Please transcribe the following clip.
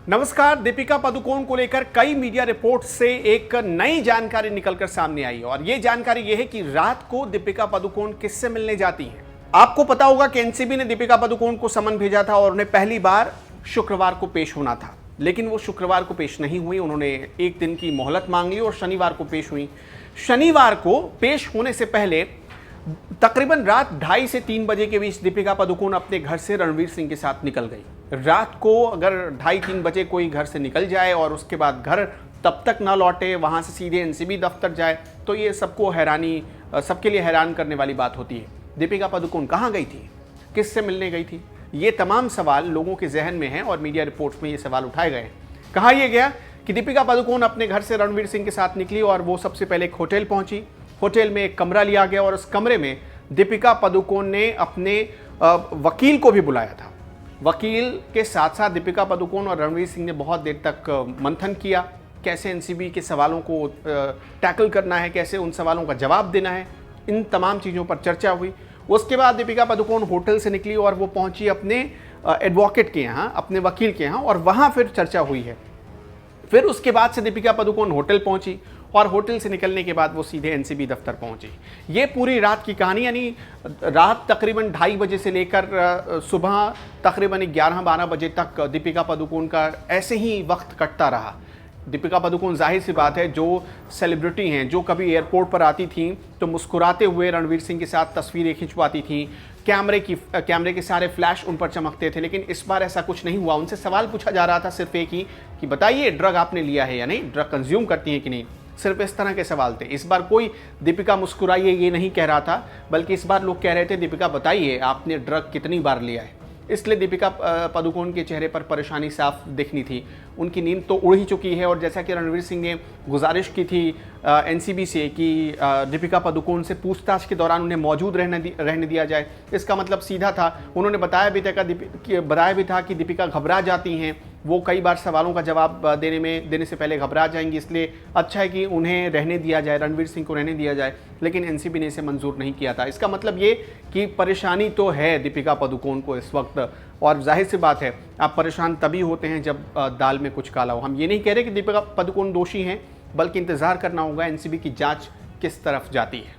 नमस्कार। दीपिका पादुकोण को लेकर कई मीडिया रिपोर्ट से एक नई जानकारी निकलकर सामने आई और ये जानकारी ये है कि रात को दीपिका पादुकोण किससे मिलने जाती हैं। आपको पता होगा कि एनसीबी ने दीपिका पादुकोण को समन भेजा था और उन्हें पहली बार शुक्रवार को पेश होना था, लेकिन वो शुक्रवार को पेश नहीं हुई। उन्होंने एक दिन की मोहलत मांग ली और शनिवार को पेश हुई। शनिवार को पेश होने से पहले तकरीबन रात 2:30 से 3 बजे के बीच दीपिका पादुकोण अपने घर से रणवीर सिंह के साथ निकल गई। रात को अगर 2:30-3 बजे कोई घर से निकल जाए और उसके बाद घर तब तक ना लौटे, वहां से सीधे एनसीबी दफ्तर जाए, तो ये सबके लिए हैरान करने वाली बात होती है। दीपिका पादुकोण कहाँ गई थी, किससे मिलने गई थी, ये तमाम सवाल लोगों के जहन में हैं और मीडिया रिपोर्ट्स में ये सवाल उठाए गए। कहा यह गया कि दीपिका पादुकोण अपने घर से रणवीर सिंह के साथ निकली और वो सबसे पहले एक होटल पहुंची। होटल में एक कमरा लिया गया और उस कमरे में दीपिका पादुकोण ने अपने वकील को भी बुलाया था। वकील के साथ साथ दीपिका पादुकोण और रणवीर सिंह ने बहुत देर तक मंथन किया, कैसे एनसीबी के सवालों को टैकल करना है, कैसे उन सवालों का जवाब देना है, इन तमाम चीज़ों पर चर्चा हुई। उसके बाद दीपिका पादुकोण होटल से निकली और वो पहुंची अपने एडवोकेट के यहाँ, अपने वकील के यहाँ, और वहाँ फिर चर्चा हुई है। फिर उसके बाद से दीपिका पादुकोण होटल पहुंची और होटल से निकलने के बाद वो सीधे एनसीबी दफ्तर पहुंची। ये पूरी रात की कहानी, यानी रात तकरीबन 2:30 बजे से लेकर सुबह तकरीबन 11-12 बजे तक दीपिका पादुकोण का ऐसे ही वक्त कटता रहा। दीपिका पादुकोण, जाहिर सी बात है, जो सेलिब्रिटी हैं, जो कभी एयरपोर्ट पर आती थी तो मुस्कुराते हुए रणवीर सिंह के साथ तस्वीरें खिंचवाती थी, कैमरे के सारे फ्लैश उन पर चमकते थे। लेकिन इस बार ऐसा कुछ नहीं हुआ। उनसे सवाल पूछा जा रहा था सिर्फ एक ही कि बताइए, ड्रग आपने लिया है या नहीं, ड्रग कंज्यूम करती हैं कि नहीं। सिर्फ इस तरह के सवाल थे। इस बार कोई दीपिका मुस्कुराइए ये नहीं कह रहा था, बल्कि इस बार लोग कह रहे थे दीपिका बताइए आपने ड्रग कितनी बार लिया है। इसलिए दीपिका पादुकोण के चेहरे पर परेशानी साफ दिखनी थी। उनकी नींद तो उड़ ही चुकी है और जैसा कि रणवीर सिंह ने गुजारिश की थी एनसीबी से कि दीपिका पादुकोण से पूछताछ के दौरान उन्हें मौजूद रहने दिया जाए, इसका मतलब सीधा था। उन्होंने बताया भी था कि दीपिका घबरा जाती हैं, वो कई बार सवालों का जवाब देने से पहले घबरा जाएंगी, इसलिए अच्छा है कि उन्हें रहने दिया जाए, रणवीर सिंह को रहने दिया जाए। लेकिन एनसीबी ने इसे मंजूर नहीं किया था। इसका मतलब ये कि परेशानी तो है दीपिका पादुकोण को इस वक्त, और जाहिर सी बात है आप परेशान तभी होते हैं जब दाल में कुछ काला हो। हम ये नहीं कह रहे कि दीपिका पादुकोण दोषी हैं, बल्कि इंतज़ार करना होगा एनसीबी की जांच किस तरफ जाती है।